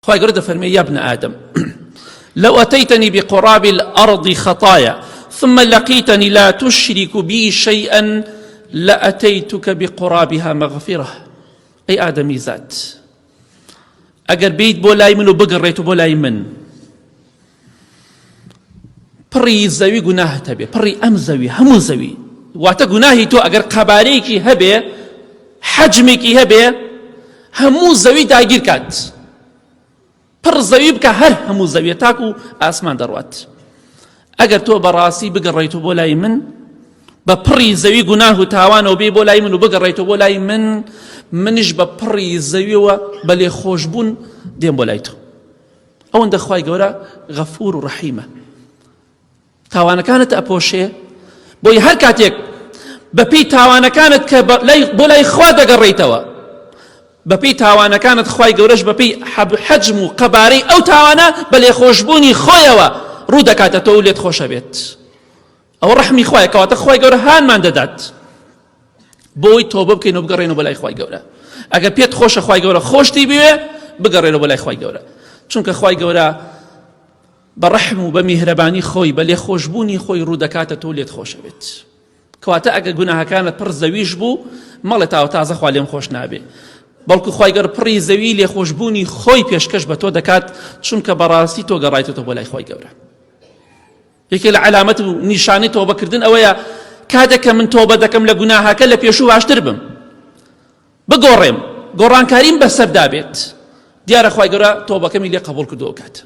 خواهي قرد فرمي يا ابن آدم لو أتيتني بقراب الأرض خطايا ثم لقيتني لا تشرك بي شيئا لأتيتك بقرابها مغفرة. أي آدمي زاد أجر بيت بولاي من وبقريت بولاي من بري زوي جناه تبي بري أم زوي هم زوي وات جناهي تو أجر قباريكي هبه حجمكي هبه همو زوي داير كات پر زوی بکە هەر هەموو زەویە تاکو ئاسمان دەڕوات. ئەگەر تۆ بەڕاستی بگەڕێیتەوە بۆ لای من بە پڕی زەوی گوناه و تاوانەوە بێ بۆ لای من و بگەڕێیتەوە بۆ لای من، منیش بە پڕی زەویەوە بە لێخۆشبوون دێم بۆ لای تۆ. ئەوەندە خوای گەورە غەفور و ڕەحیمە. تاوانەکانت ئەپۆشێ بۆی هەر کاتێک بەپێی تاوانەکانت کە بۆ لای خوا دەگەڕێیتەوە بەپێی تاوانەکانت خوای گەورەش بەپێی حەجم و قەبارەی ئەو تاوانە بە لێخۆشبوونی خۆیەوە ڕوو دەکاتەوە و لێت خۆشە بێت. ئەوە ڕەحمی خوایە کەواتە خوای گەورە هانمان دەدات بۆی تۆبە بکەین و بگەڕێنەوە بە لای خوای گەورە. ئەگەر پێت خۆشە خوای گەورە خۆشتی بوێ بگەڕێنەوە بە لای خوای گەورە، چونکە خوای گەورە بە ڕەحم و بە میهرەبانی خۆی بە لێخۆشبوونی خۆی ڕوو دەکاتەوە و لێت خۆشە بێت. کەواتە ئەگەر گوناهەکانت پڕ زەویش بوو مەڵێ تاوە تازە خوا لێم خۆش نابێ، بەڵکو خوای گەورە پڕی زەوی لێخۆشبوونی خۆی پێشکەش بە تۆ دەکات، چونکە بەڕاستی تۆ گەڕایتەوە بۆ لای خوای گەورە. یەکێک لە علامەت و نیشانەی تۆبەکردن ئەوەیە کاتێک کە من تۆبە دەکەم لە گوناهەکە لە پێشوو باشتر بم، بگۆڕێم، گۆڕانکاریم بەسەردا بێت، دیارە خوای گەورە تۆبەکەمی لێ قبوڵ کردووە کات.